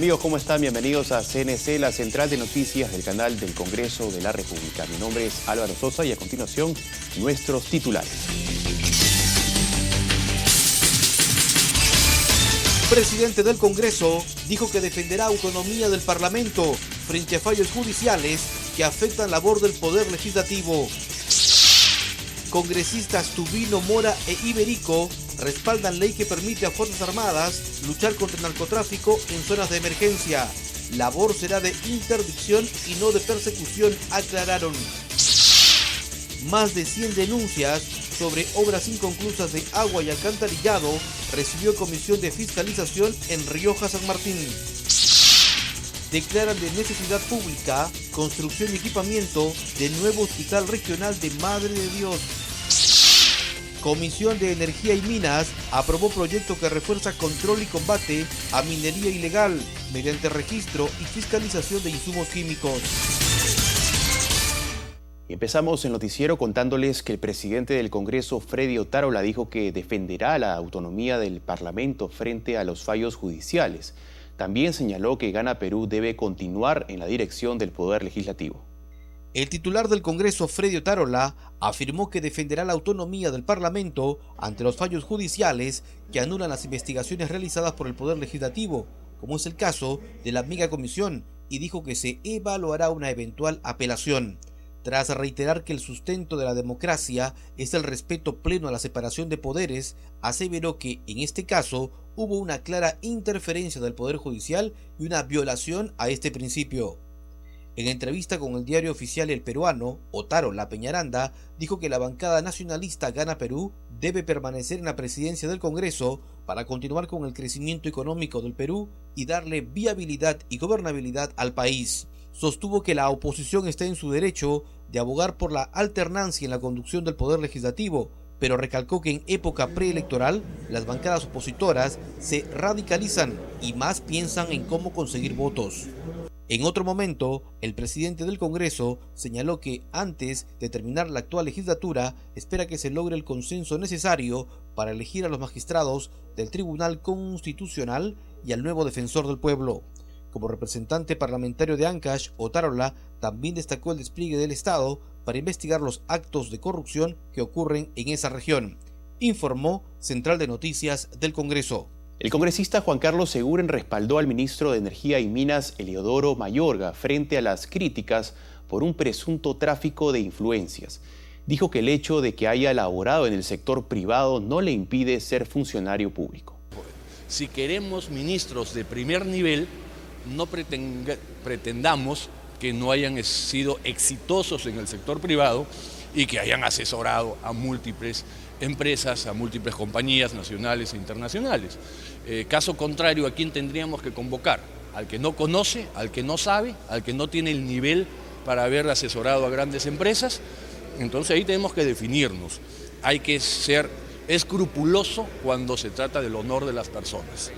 Amigos, ¿cómo están? Bienvenidos a CNC, la central de noticias del canal del Congreso de la República. Mi nombre es Álvaro Sosa y a continuación, nuestros titulares. Presidente del Congreso dijo que defenderá autonomía del Parlamento frente a fallos judiciales que afectan la labor del Poder Legislativo. Congresistas Tubino, Mora e Iberico respaldan ley que permite a Fuerzas Armadas luchar contra el narcotráfico en zonas de emergencia. Labor será de interdicción y no de persecución, aclararon. Más de 100 denuncias sobre obras inconclusas de agua y alcantarillado recibió Comisión de Fiscalización en Rioja, San Martín. Declaran de necesidad pública construcción y equipamiento del nuevo Hospital Regional de Madre de Dios. Comisión de Energía y Minas aprobó proyecto que refuerza control y combate a minería ilegal mediante registro y fiscalización de insumos químicos. Y empezamos el noticiero contándoles que el presidente del Congreso, Freddy Otárola, dijo que defenderá la autonomía del Parlamento frente a los fallos judiciales. También señaló que Gana Perú debe continuar en la dirección del Poder Legislativo. El titular del Congreso, Freddy Otárola, afirmó que defenderá la autonomía del Parlamento ante los fallos judiciales que anulan las investigaciones realizadas por el Poder Legislativo, como es el caso de la megacomisión, y dijo que se evaluará una eventual apelación. Tras reiterar que el sustento de la democracia es el respeto pleno a la separación de poderes, aseveró que, en este caso, hubo una clara interferencia del Poder Judicial y una violación a este principio. En entrevista con el diario oficial El Peruano, Otárola Peñaranda dijo que la bancada nacionalista Gana Perú debe permanecer en la presidencia del Congreso para continuar con el crecimiento económico del Perú y darle viabilidad y gobernabilidad al país. Sostuvo que la oposición está en su derecho de abogar por la alternancia en la conducción del Poder Legislativo, pero recalcó que en época preelectoral las bancadas opositoras se radicalizan y más piensan en cómo conseguir votos. En otro momento, el presidente del Congreso señaló que antes de terminar la actual legislatura espera que se logre el consenso necesario para elegir a los magistrados del Tribunal Constitucional y al nuevo defensor del pueblo. Como representante parlamentario de Ancash, Otárola también destacó el despliegue del Estado para investigar los actos de corrupción que ocurren en esa región, informó Central de Noticias del Congreso. El congresista Juan Carlos Seguren respaldó al ministro de Energía y Minas, Eliodoro Mayorga, frente a las críticas por un presunto tráfico de influencias. Dijo que el hecho de que haya laborado en el sector privado no le impide ser funcionario público. Si queremos ministros de primer nivel, no pretendamos que no hayan sido exitosos en el sector privado y que hayan asesorado a múltiples empresas, a múltiples compañías nacionales e internacionales. Caso contrario, ¿a quién tendríamos que convocar? Al que no conoce, al que no sabe, al que no tiene el nivel para haber asesorado a grandes empresas. Entonces ahí tenemos que definirnos. Hay que ser escrupuloso cuando se trata del honor de las personas.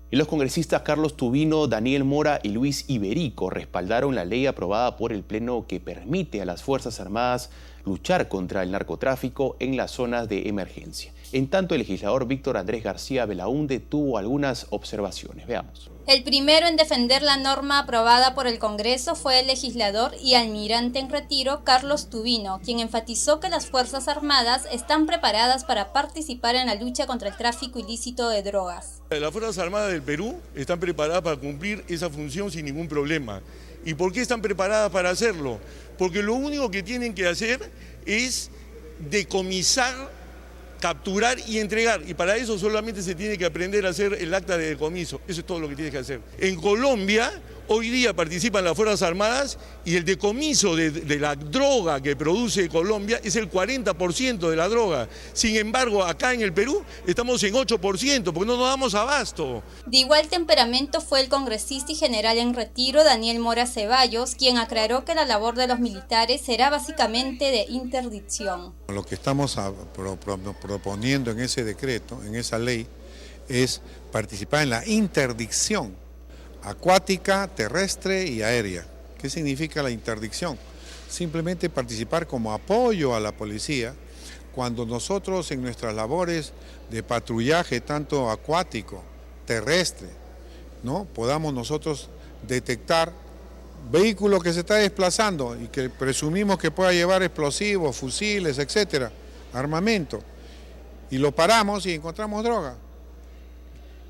Y los congresistas Carlos Tubino, Daniel Mora y Luis Iberico respaldaron la ley aprobada por el Pleno que permite a las Fuerzas Armadas luchar contra el narcotráfico en las zonas de emergencia. En tanto, el legislador Víctor Andrés García Belaúnde tuvo algunas observaciones. Veamos. El primero en defender la norma aprobada por el Congreso fue el legislador y almirante en retiro Carlos Tubino, quien enfatizó que las Fuerzas Armadas están preparadas para participar en la lucha contra el tráfico ilícito de drogas. Las Fuerzas Armadas del Perú están preparadas para cumplir esa función sin ningún problema. ¿Y por qué están preparadas para hacerlo? Porque lo único que tienen que hacer es decomisar, capturar y entregar, y para eso solamente se tiene que aprender a hacer el acta de decomiso. Eso es todo lo que tienes que hacer. En Colombia, hoy día participan las Fuerzas Armadas y el decomiso de la droga que produce Colombia es el 40% de la droga. Sin embargo, acá en el Perú estamos en 8%, porque no nos damos abasto. De igual temperamento fue el congresista y general en retiro Daniel Mora Ceballos, quien aclaró que la labor de los militares será básicamente de interdicción. Lo que estamos proponiendo en ese decreto, en esa ley, es participar en la interdicción acuática, terrestre y aérea. ¿Qué significa la interdicción? Simplemente participar como apoyo a la policía cuando nosotros en nuestras labores de patrullaje, tanto acuático, terrestre ¿no?, podamos nosotros detectar vehículos que se está desplazando y que presumimos que pueda llevar explosivos, fusiles, etcétera, armamento, y lo paramos y encontramos droga.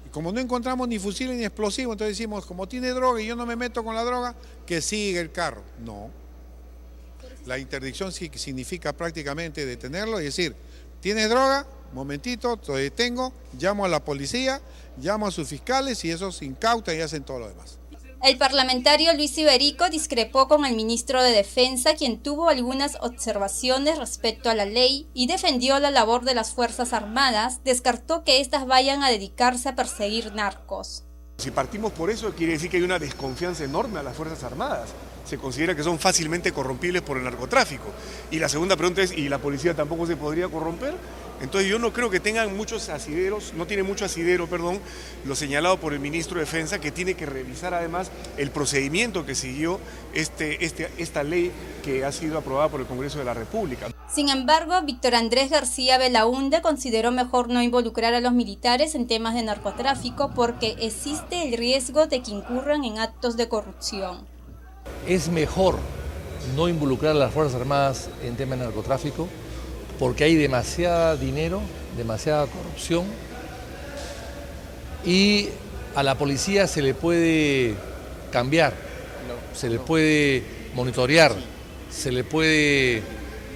Y como no encontramos ni fusiles ni explosivos, entonces decimos, como tiene droga y yo no me meto con la droga, que sigue el carro. No. La interdicción sí significa prácticamente detenerlo y decir, ¿tienes droga? Momentito, te detengo, llamo a la policía, llamo a sus fiscales y esos incautan y hacen todo lo demás. El parlamentario Luis Iberico discrepó con el ministro de Defensa, quien tuvo algunas observaciones respecto a la ley y defendió la labor de las Fuerzas Armadas. Descartó que éstas vayan a dedicarse a perseguir narcos. Si partimos por eso, quiere decir que hay una desconfianza enorme a las Fuerzas Armadas. Se considera que son fácilmente corrompibles por el narcotráfico. Y la segunda pregunta es, ¿y la policía tampoco se podría corromper? Entonces yo no creo que tengan muchos asideros, no tiene mucho asidero, lo señalado por el ministro de Defensa, que tiene que revisar además el procedimiento que siguió esta ley que ha sido aprobada por el Congreso de la República. Sin embargo, Víctor Andrés García Belaúnde consideró mejor no involucrar a los militares en temas de narcotráfico porque existe el riesgo de que incurran en actos de corrupción. Es mejor no involucrar a las Fuerzas Armadas en temas de narcotráfico porque hay demasiado dinero, demasiada corrupción y a la policía se le puede cambiar, se le puede monitorear, se puede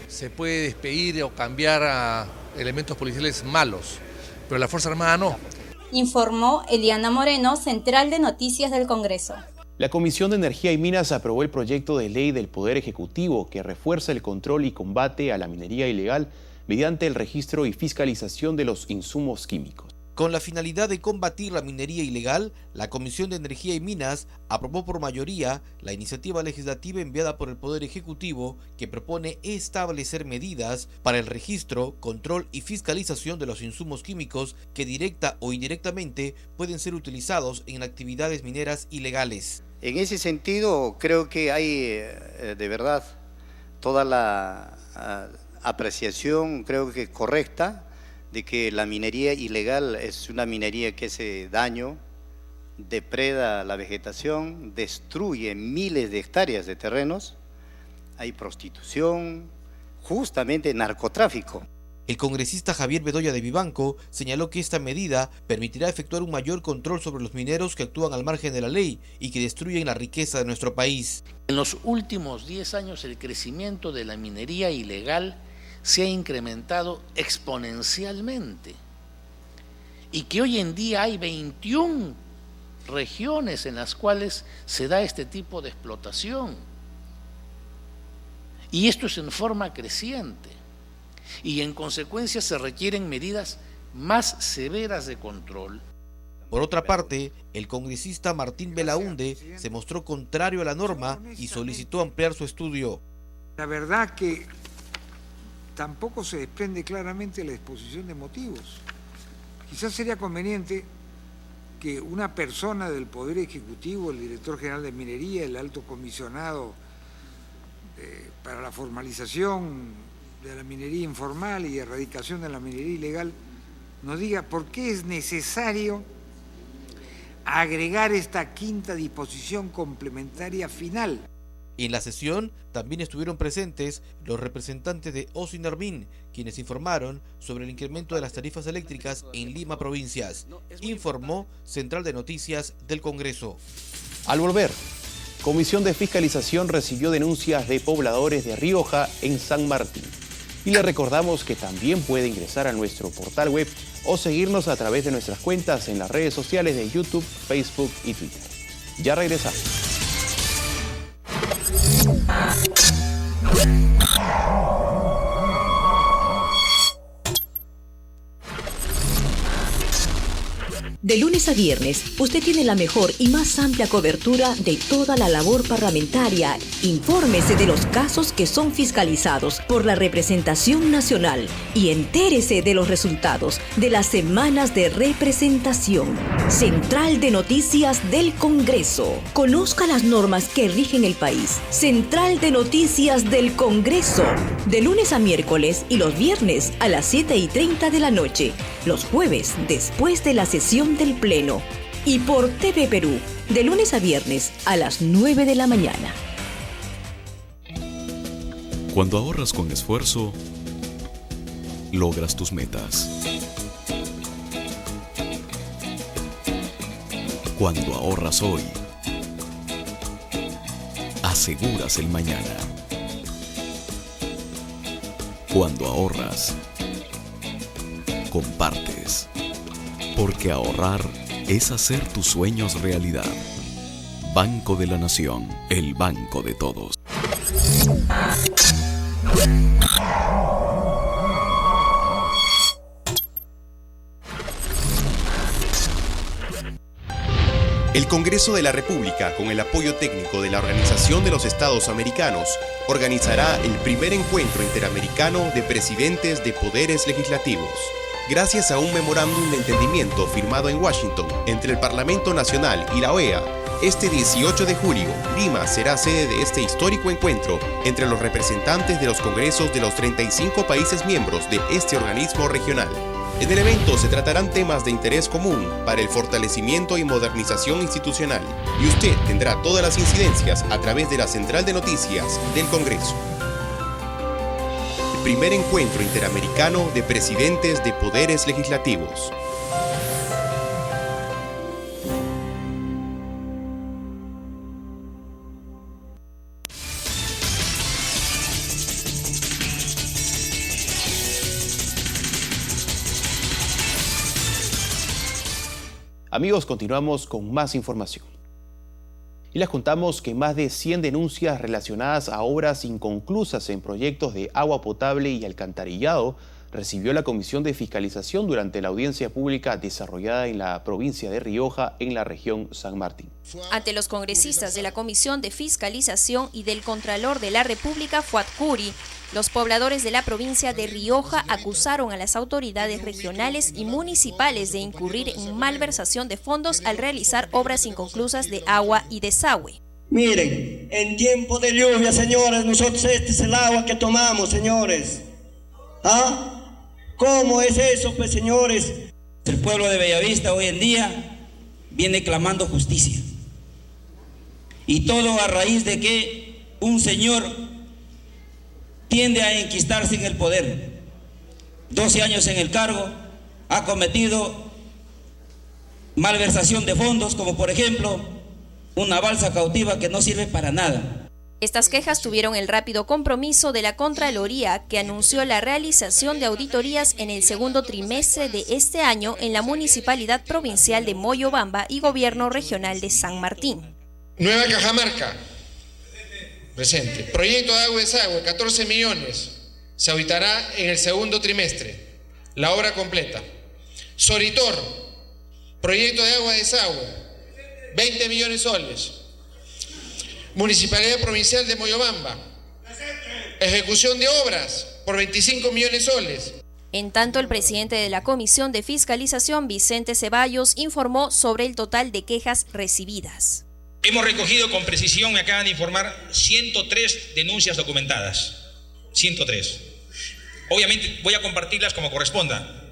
despedir o cambiar a elementos policiales malos, pero la Fuerza Armada no. Informó Eliana Moreno, Central de Noticias del Congreso. La Comisión de Energía y Minas aprobó el proyecto de ley del Poder Ejecutivo que refuerza el control y combate a la minería ilegal mediante el registro y fiscalización de los insumos químicos. Con la finalidad de combatir la minería ilegal, la Comisión de Energía y Minas aprobó por mayoría la iniciativa legislativa enviada por el Poder Ejecutivo que propone establecer medidas para el registro, control y fiscalización de los insumos químicos que directa o indirectamente pueden ser utilizados en actividades mineras ilegales. En ese sentido, creo que hay de verdad toda la apreciación, creo que correcta, de que la minería ilegal es una minería que hace daño, depreda la vegetación, destruye miles de hectáreas de terrenos, hay prostitución, justamente narcotráfico. El congresista Javier Bedoya de Vivanco señaló que esta medida permitirá efectuar un mayor control sobre los mineros que actúan al margen de la ley y que destruyen la riqueza de nuestro país. En los últimos 10 años el crecimiento de la minería ilegal se ha incrementado exponencialmente y que hoy en día hay 21 regiones en las cuales se da este tipo de explotación y esto es en forma creciente y en consecuencia se requieren medidas más severas de control. Por otra parte, el congresista Martín Belaúnde se mostró contrario a la norma y solicitó ampliar su estudio. La verdad que tampoco se desprende claramente la exposición de motivos. Quizás sería conveniente que una persona del Poder Ejecutivo, el Director General de Minería, el Alto Comisionado para la formalización de la minería informal y erradicación de la minería ilegal, nos diga por qué es necesario agregar esta quinta disposición complementaria final. En la sesión también estuvieron presentes los representantes de Osinermin, quienes informaron sobre el incremento de las tarifas eléctricas en Lima Provincias. Informó Central de Noticias del Congreso. Al volver, Comisión de Fiscalización recibió denuncias de pobladores de Rioja en San Martín. Y le recordamos que también puede ingresar a nuestro portal web o seguirnos a través de nuestras cuentas en las redes sociales de YouTube, Facebook y Twitter. Ya regresamos. De lunes a viernes, usted tiene la mejor y más amplia cobertura de toda la labor parlamentaria. Infórmese de los casos que son fiscalizados por la representación nacional y entérese de los resultados de las semanas de representación. Central de Noticias del Congreso. Conozca las normas que rigen el país. Central de Noticias del Congreso. De lunes a miércoles y los viernes a las 7:30 de la noche. Los jueves, después de la sesión del Pleno. y por TV Perú, de lunes a viernes a las 9 de la mañana. Cuando ahorras con esfuerzo, logras tus metas. Cuando ahorras hoy, aseguras el mañana. Cuando ahorras, compartes. Porque ahorrar es hacer tus sueños realidad. Banco de la Nación, el banco de todos. El Congreso de la República, con el apoyo técnico de la Organización de los Estados Americanos, organizará el primer encuentro interamericano de presidentes de poderes legislativos. Gracias a un memorándum de entendimiento firmado en Washington entre el Parlamento Nacional y la OEA, este 18 de julio, Lima será sede de este histórico encuentro entre los representantes de los congresos de los 35 países miembros de este organismo regional. En el evento se tratarán temas de interés común para el fortalecimiento y modernización institucional, y usted tendrá todas las incidencias a través de la Central de Noticias del Congreso. El primer encuentro interamericano de presidentes de poderes legislativos. Amigos, continuamos con más información. Y les contamos que más de 100 denuncias relacionadas a obras inconclusas en proyectos de agua potable y alcantarillado recibió la Comisión de Fiscalización durante la audiencia pública desarrollada en la provincia de Rioja, en la región San Martín. Ante los congresistas de la Comisión de Fiscalización y del Contralor de la República, Fuad Curi, los pobladores de la provincia de Rioja acusaron a las autoridades regionales y municipales de incurrir en malversación de fondos al realizar obras inconclusas de agua y desagüe. Miren, en tiempo de lluvia, señores, nosotros este es el agua que tomamos, señores. ¿Ah? ¿Cómo es eso, pues, señores? El pueblo de Bellavista hoy en día viene clamando justicia. Y todo a raíz de que un señor tiende a enquistarse en el poder. 12 años en el cargo, ha cometido malversación de fondos, como por ejemplo una balsa cautiva que no sirve para nada. Estas quejas tuvieron el rápido compromiso de la Contraloría, que anunció la realización de auditorías en el segundo trimestre de este año en la Municipalidad Provincial de Moyobamba y Gobierno Regional de San Martín. Nueva Cajamarca, presente. Proyecto de agua y desagüe, 14 millones. Se auditará en el segundo trimestre. La obra completa. Soritor, proyecto de agua y desagüe, 20 millones soles. Municipalidad Provincial de Moyobamba, ejecución de obras por 25 millones soles. En tanto, el presidente de la Comisión de Fiscalización, Vicente Ceballos, informó sobre el total de quejas recibidas. Hemos recogido con precisión, me acaban de informar, 103 denuncias documentadas. 103. Obviamente voy a compartirlas como corresponda.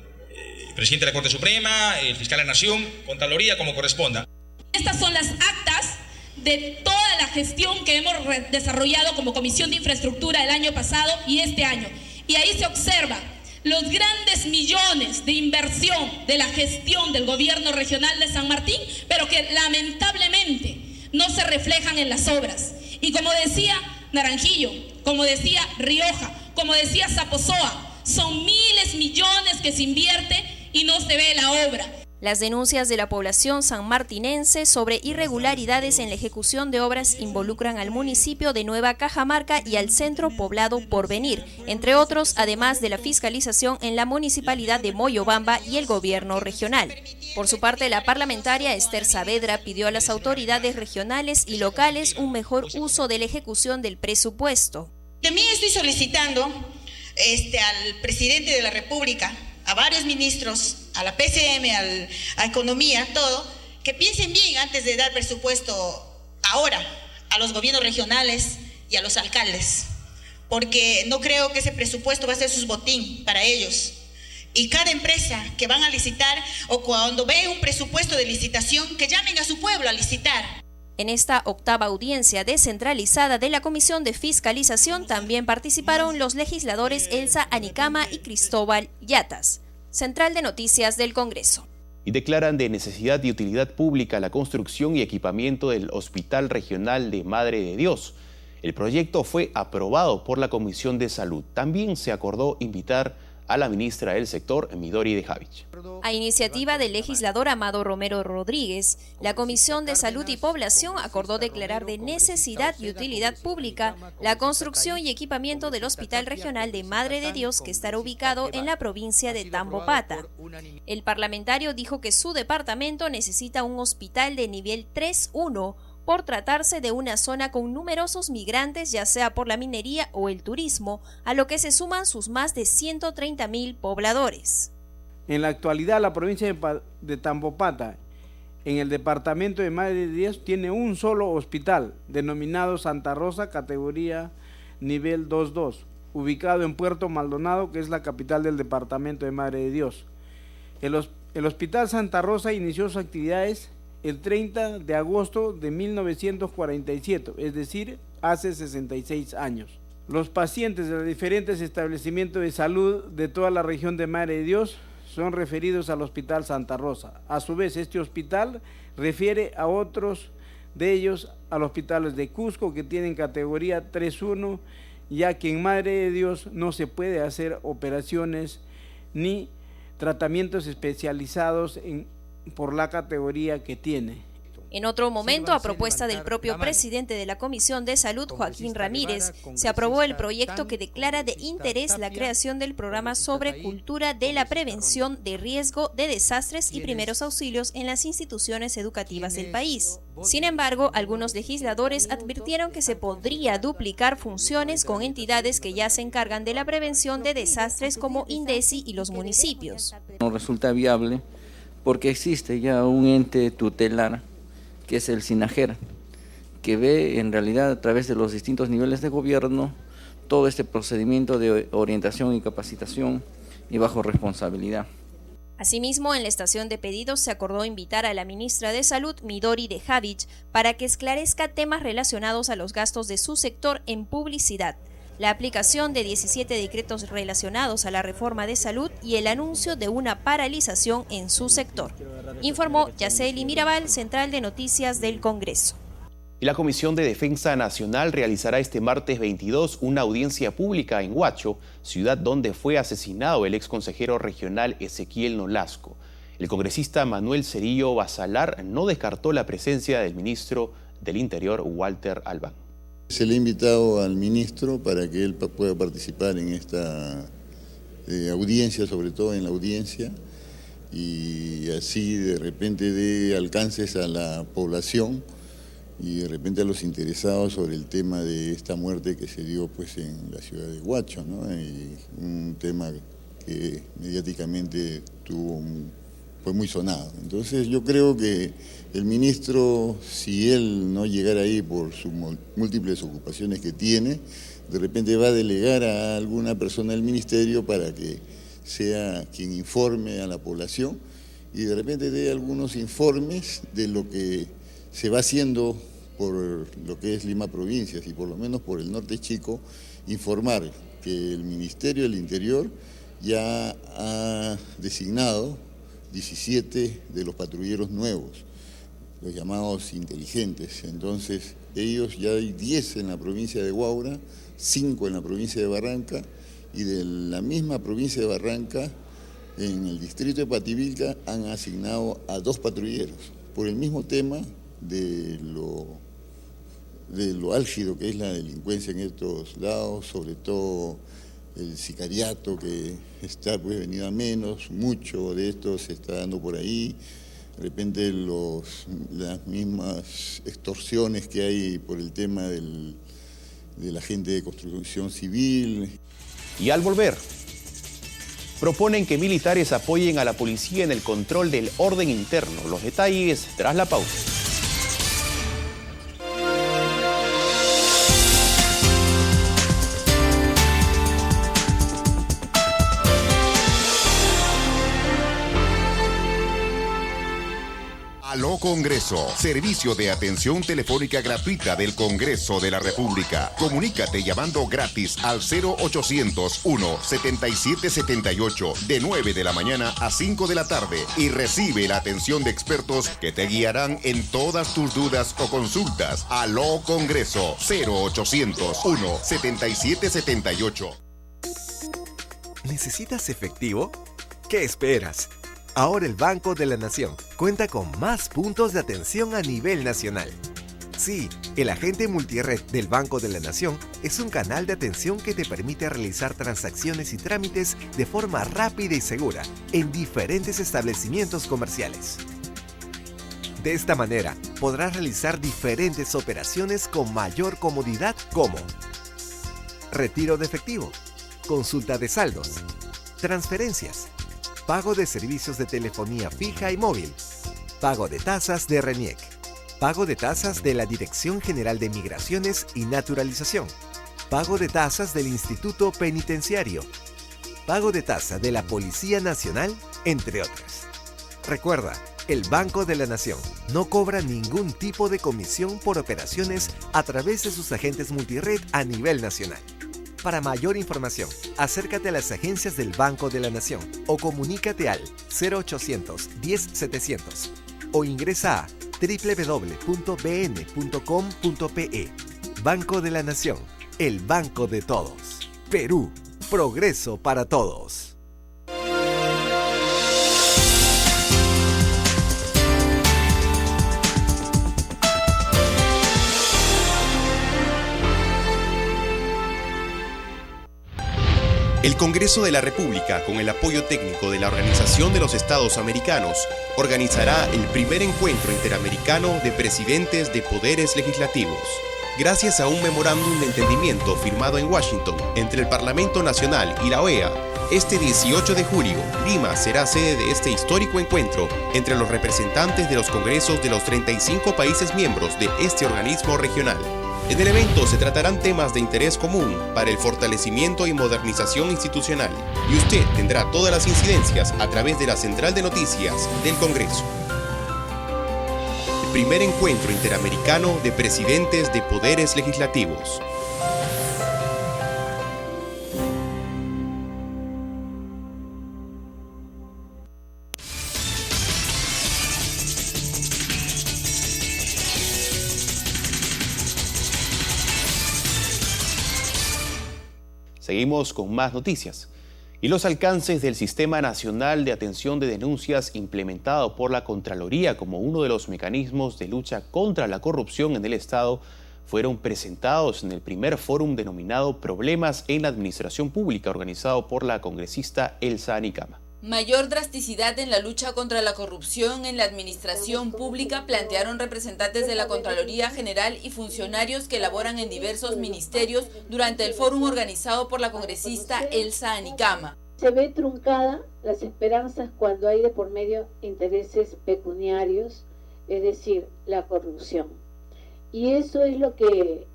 El presidente de la Corte Suprema, el fiscal de la Nación, Contraloría, como corresponda. Estas son las actas de toda la gestión que hemos desarrollado como Comisión de Infraestructura el año pasado y este año. Y ahí se observa los grandes millones de inversión de la gestión del gobierno regional de San Martín, pero que lamentablemente no se reflejan en las obras. Y como decía Naranjillo, como decía Rioja, como decía Zaposoa, son miles, millones que se invierte y no se ve la obra. Las denuncias de la población sanmartinense sobre irregularidades en la ejecución de obras involucran al municipio de Nueva Cajamarca y al centro poblado Porvenir, entre otros, además de la fiscalización en la municipalidad de Moyobamba y el gobierno regional. Por su parte, la parlamentaria Esther Saavedra pidió a las autoridades regionales y locales un mejor uso de la ejecución del presupuesto. También estoy solicitando al presidente de la República, a varios ministros, a la PCM, a Economía, todo, que piensen bien antes de dar presupuesto ahora a los gobiernos regionales y a los alcaldes, porque no creo que ese presupuesto va a ser su botín para ellos. Y cada empresa que van a licitar o cuando ve un presupuesto de licitación, que llamen a su pueblo a licitar. En esta octava audiencia descentralizada de la Comisión de Fiscalización también participaron los legisladores Elsa Anicama y Cristóbal Yatas. Central de Noticias del Congreso. Y declaran de necesidad y utilidad pública la construcción y equipamiento del Hospital Regional de Madre de Dios. El proyecto fue aprobado por la Comisión de Salud. También se acordó invitar a la ministra del sector, Midori de Javich. A iniciativa del legislador Amado Romero Rodríguez, la Comisión de Salud y Población acordó declarar de necesidad y utilidad pública la construcción y equipamiento del Hospital Regional de Madre de Dios, que estará ubicado en la provincia de Tambopata. El parlamentario dijo que su departamento necesita un hospital de nivel 3-1 por tratarse de una zona con numerosos migrantes, ya sea por la minería o el turismo, a lo que se suman sus más de 130.000 pobladores. En la actualidad, la provincia de Tambopata, en el departamento de Madre de Dios, tiene un solo hospital, denominado Santa Rosa, categoría nivel 2-2, ubicado en Puerto Maldonado, que es la capital del departamento de Madre de Dios. El Hospital Santa Rosa inició sus actividades el 30 de agosto de 1947, es decir, hace 66 años. Los pacientes de los diferentes establecimientos de salud de toda la región de Madre de Dios son referidos al Hospital Santa Rosa. A su vez, este hospital refiere a otros de ellos a los hospitales de Cusco, que tienen categoría 3-1, ya que en Madre de Dios no se puede hacer operaciones ni tratamientos especializados por la categoría que tiene. En otro momento, a propuesta del propio presidente de la Comisión de Salud, Joaquín Ramírez, se aprobó el proyecto que declara de interés la creación del programa sobre cultura de la prevención de riesgo de desastres y primeros auxilios en las instituciones educativas del país. Sin embargo, algunos legisladores advirtieron que se podría duplicar funciones con entidades que ya se encargan de la prevención de desastres como INDECI y los municipios. No resulta viable porque existe ya un ente tutelar, que es el SINAGER, que ve en realidad a través de los distintos niveles de gobierno todo este procedimiento de orientación y capacitación y bajo responsabilidad. Asimismo, en la estación de pedidos se acordó invitar a la ministra de Salud, Midori de Javich, para que esclarezca temas relacionados a los gastos de su sector en publicidad, la aplicación de 17 decretos relacionados a la reforma de salud y el anuncio de una paralización en su sector. Informó Yaceli Mirabal, Central de Noticias del Congreso. Y la Comisión de Defensa Nacional realizará este martes 22 una audiencia pública en Huacho, ciudad donde fue asesinado el exconsejero regional Ezequiel Nolasco. El congresista Manuel Cerillo Basalar no descartó la presencia del ministro del Interior, Walter Albán. Se le ha invitado al ministro para que él pueda participar en esta audiencia, sobre todo en la audiencia, y así de repente dé alcances a la población y de repente a los interesados sobre el tema de esta muerte que se dio pues en la ciudad de Huacho, ¿no? Y un tema que mediáticamente fue muy sonado. Entonces yo creo que el ministro, si él no llegara ahí por sus múltiples ocupaciones que tiene, de repente va a delegar a alguna persona del ministerio para que sea quien informe a la población y de repente dé algunos informes de lo que se va haciendo por lo que es Lima Provincias y por lo menos por el Norte Chico, informar que el Ministerio del Interior ya ha designado 17 de los patrulleros nuevos, los llamados inteligentes. Entonces, ellos ya hay 10 en la provincia de Huaura, 5 en la provincia de Barranca, y de la misma provincia de Barranca, en el distrito de Pativilca, han asignado a 2 patrulleros, por el mismo tema de lo álgido que es la delincuencia en estos lados, sobre todo el sicariato que está pues venido a menos, mucho de esto se está dando por ahí, de repente las mismas extorsiones que hay por el tema de la gente de construcción civil. Y al volver, proponen que militares apoyen a la policía en el control del orden interno. Los detalles tras la pausa. Congreso, servicio de atención telefónica gratuita del Congreso de la República. Comunícate llamando gratis al 0800 1-7778 de 9 de la mañana a 5 de la tarde y recibe la atención de expertos que te guiarán en todas tus dudas o consultas. Aló Congreso, 0800 1-7778. ¿Necesitas efectivo? ¿Qué esperas? Ahora el Banco de la Nación cuenta con más puntos de atención a nivel nacional. Sí, el agente multired del Banco de la Nación es un canal de atención que te permite realizar transacciones y trámites de forma rápida y segura en diferentes establecimientos comerciales. De esta manera, podrás realizar diferentes operaciones con mayor comodidad como retiro de efectivo, consulta de saldos, transferencias, pago de servicios de telefonía fija y móvil, pago de tasas de RENIEC, pago de tasas de la Dirección General de Migraciones y Naturalización, pago de tasas del Instituto Penitenciario, pago de tasa de la Policía Nacional, entre otras. Recuerda, el Banco de la Nación no cobra ningún tipo de comisión por operaciones a través de sus agentes multired a nivel nacional. Para mayor información, acércate a las agencias del Banco de la Nación o comunícate al 0800 10 700 o ingresa a www.bn.com.pe. Banco de la Nación, el banco de todos. Perú, progreso para todos. El Congreso de la República, con el apoyo técnico de la Organización de los Estados Americanos, organizará el primer encuentro interamericano de presidentes de poderes legislativos. Gracias a un memorándum de entendimiento firmado en Washington entre el Parlamento Nacional y la OEA, este 18 de julio, Lima será sede de este histórico encuentro entre los representantes de los congresos de los 35 países miembros de este organismo regional. En el evento se tratarán temas de interés común para el fortalecimiento y modernización institucional, y usted tendrá todas las incidencias a través de la Central de Noticias del Congreso. El primer encuentro interamericano de presidentes de poderes legislativos. Seguimos con más noticias. Y los alcances del Sistema Nacional de Atención de Denuncias implementado por la Contraloría como uno de los mecanismos de lucha contra la corrupción en el Estado fueron presentados en el primer fórum denominado Problemas en la Administración Pública, organizado por la congresista Elsa Anicama. Mayor drasticidad en la lucha contra la corrupción en la administración pública plantearon representantes de la Contraloría General y funcionarios que laboran en diversos ministerios durante el fórum organizado por la congresista Elsa Anicama. Se ve truncada las esperanzas cuando hay de por medio intereses pecuniarios, es decir, la corrupción. Y eso es lo que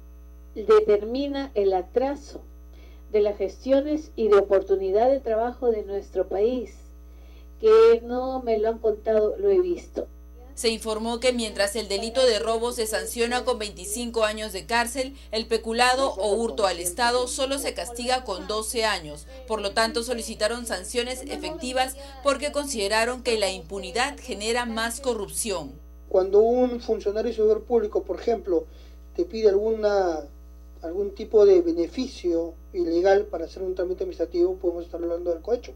determina el atraso de las gestiones y de oportunidad de trabajo de nuestro país, que no me lo han contado, lo he visto. Se informó que mientras el delito de robo se sanciona con 25 años de cárcel, el peculado o hurto al Estado solo se castiga con 12 años. Por lo tanto, solicitaron sanciones efectivas porque consideraron que la impunidad genera más corrupción. Cuando un funcionario y servidor público, por ejemplo, te pide algún tipo de beneficio ilegal para hacer un trámite administrativo, podemos estar hablando del cohecho,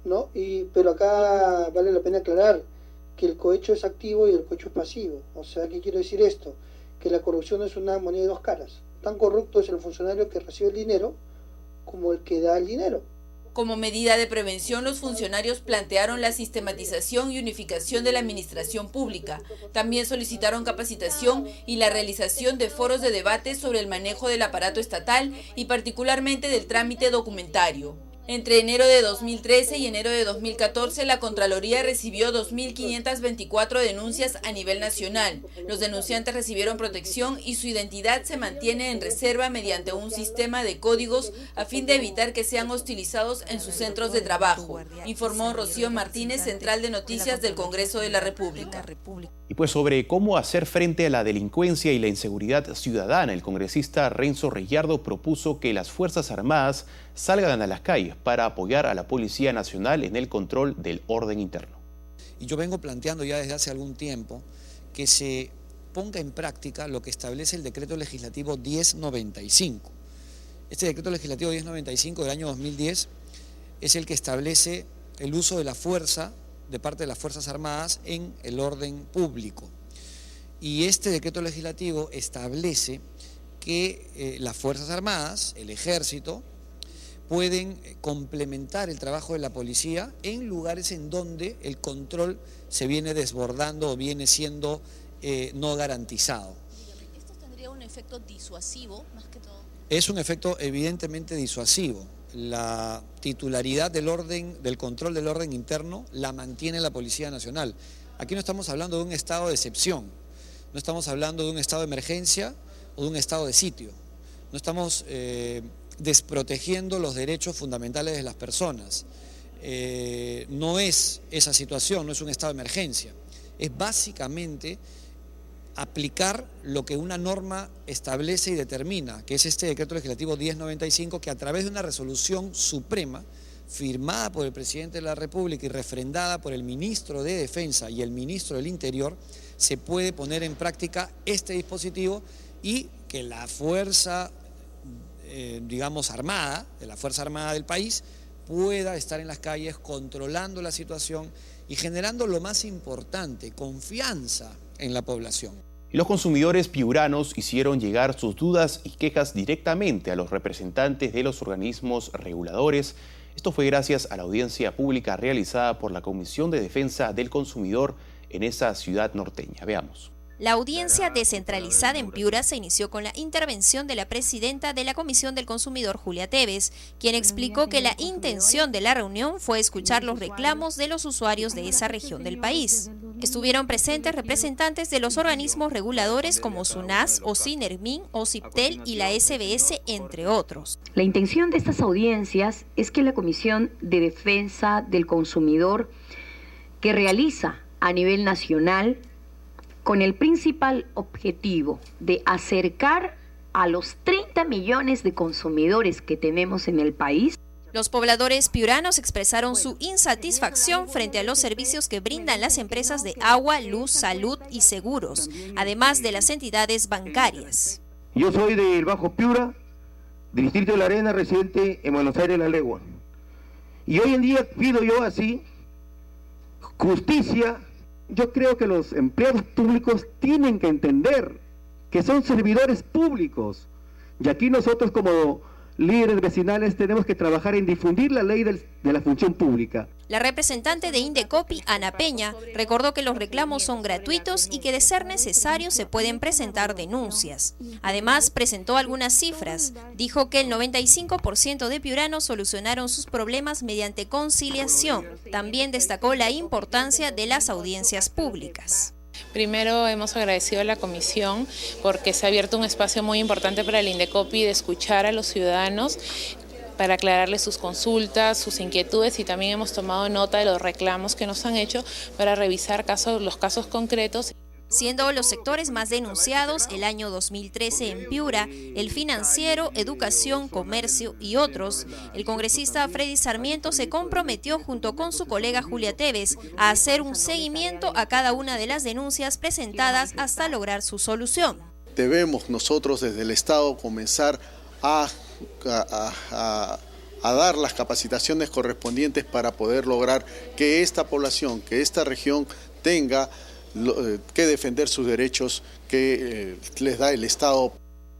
¿no? Pero acá vale la pena aclarar que el cohecho es activo y el cohecho es pasivo. O sea, ¿qué quiero decir esto? Que la corrupción es una moneda de dos caras. Tan corrupto es el funcionario que recibe el dinero como el que da el dinero. Como medida de prevención, los funcionarios plantearon la sistematización y unificación de la administración pública. También solicitaron capacitación y la realización de foros de debate sobre el manejo del aparato estatal y particularmente del trámite documentario. Entre enero de 2013 y enero de 2014, la Contraloría recibió 2.524 denuncias a nivel nacional. Los denunciantes recibieron protección y su identidad se mantiene en reserva mediante un sistema de códigos a fin de evitar que sean hostilizados en sus centros de trabajo, informó Rocío Martínez, Central de Noticias del Congreso de la República. Y pues sobre cómo hacer frente a la delincuencia y la inseguridad ciudadana, el congresista Renzo Reyardo propuso que las Fuerzas Armadas salgan a las calles para apoyar a la Policía Nacional en el control del orden interno. Y yo vengo planteando ya desde hace algún tiempo que se ponga en práctica lo que establece el Decreto Legislativo 1095. Este Decreto Legislativo 1095 del año 2010 es el que establece el uso de la fuerza de parte de las Fuerzas Armadas en el orden público. Y este decreto legislativo establece que las Fuerzas Armadas, el Ejército, pueden complementar el trabajo de la policía en lugares en donde el control se viene desbordando o viene siendo no garantizado. ¿Esto tendría un efecto disuasivo más que todo? Es un efecto evidentemente disuasivo. La titularidad del control del orden interno la mantiene la Policía Nacional. Aquí no estamos hablando de un estado de excepción, no estamos hablando de un estado de emergencia o de un estado de sitio. No estamos desprotegiendo los derechos fundamentales de las personas. No es esa situación, no es un estado de emergencia. Es básicamente aplicar lo que una norma establece y determina, que es este Decreto Legislativo 1095, que a través de una resolución suprema, firmada por el Presidente de la República y refrendada por el Ministro de Defensa y el Ministro del Interior, se puede poner en práctica este dispositivo y que la fuerza, armada, de la Fuerza Armada del país, pueda estar en las calles controlando la situación y generando lo más importante, confianza en la población. Y los consumidores piuranos hicieron llegar sus dudas y quejas directamente a los representantes de los organismos reguladores. Esto fue gracias a la audiencia pública realizada por la Comisión de Defensa del Consumidor en esa ciudad norteña. Veamos. La audiencia descentralizada en Piura se inició con la intervención de la presidenta de la Comisión del Consumidor, Julia Tevez, quien explicó que la intención de la reunión fue escuchar los reclamos de los usuarios de esa región del país. Estuvieron presentes representantes de los organismos reguladores como SUNAS, OCINERMIN, OCIPTEL y la SBS, entre otros. La intención de estas audiencias es que la Comisión de Defensa del Consumidor, que realiza a nivel nacional, con el principal objetivo de acercar a los 30 millones de consumidores que tenemos en el país. Los pobladores piuranos expresaron su insatisfacción frente a los servicios que brindan las empresas de agua, luz, salud y seguros, además de las entidades bancarias. Yo soy del Bajo Piura, del Distrito de La Arena, residente en Buenos Aires, La Legua. Y hoy en día pido yo así justicia. Yo creo que los empleados públicos tienen que entender que son servidores públicos. Y aquí nosotros como líderes vecinales tenemos que trabajar en difundir la ley de la función pública. La representante de Indecopi, Ana Peña, recordó que los reclamos son gratuitos y que de ser necesario se pueden presentar denuncias. Además, presentó algunas cifras. Dijo que el 95% de piuranos solucionaron sus problemas mediante conciliación. También destacó la importancia de las audiencias públicas. Primero hemos agradecido a la comisión porque se ha abierto un espacio muy importante para el Indecopi de escuchar a los ciudadanos para aclararles sus consultas, sus inquietudes, y también hemos tomado nota de los reclamos que nos han hecho para revisar los casos concretos. Siendo los sectores más denunciados el año 2013 en Piura, el financiero, educación, comercio y otros, el congresista Freddy Sarmiento se comprometió junto con su colega Julia Tevez a hacer un seguimiento a cada una de las denuncias presentadas hasta lograr su solución. Debemos nosotros desde el Estado comenzar a dar las capacitaciones correspondientes para poder lograr que esta población, que esta región tenga que defender sus derechos que les da el Estado.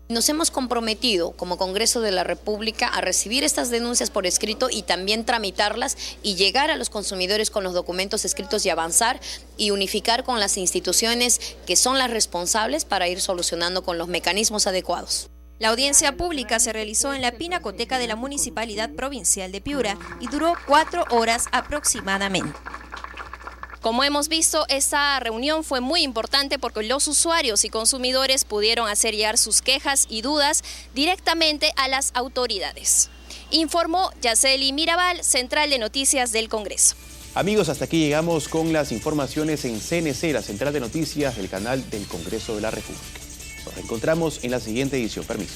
Nos hemos comprometido como Congreso de la República a recibir estas denuncias por escrito y también tramitarlas y llegar a los consumidores con los documentos escritos y avanzar y unificar con las instituciones que son las responsables para ir solucionando con los mecanismos adecuados. La audiencia pública se realizó en la Pinacoteca de la Municipalidad Provincial de Piura y duró 4 horas aproximadamente. Como hemos visto, esta reunión fue muy importante porque los usuarios y consumidores pudieron hacer llegar sus quejas y dudas directamente a las autoridades. Informó Yaceli Mirabal, Central de Noticias del Congreso. Amigos, hasta aquí llegamos con las informaciones en CNC, la Central de Noticias del canal del Congreso de la República. Nos reencontramos en la siguiente edición. Permiso.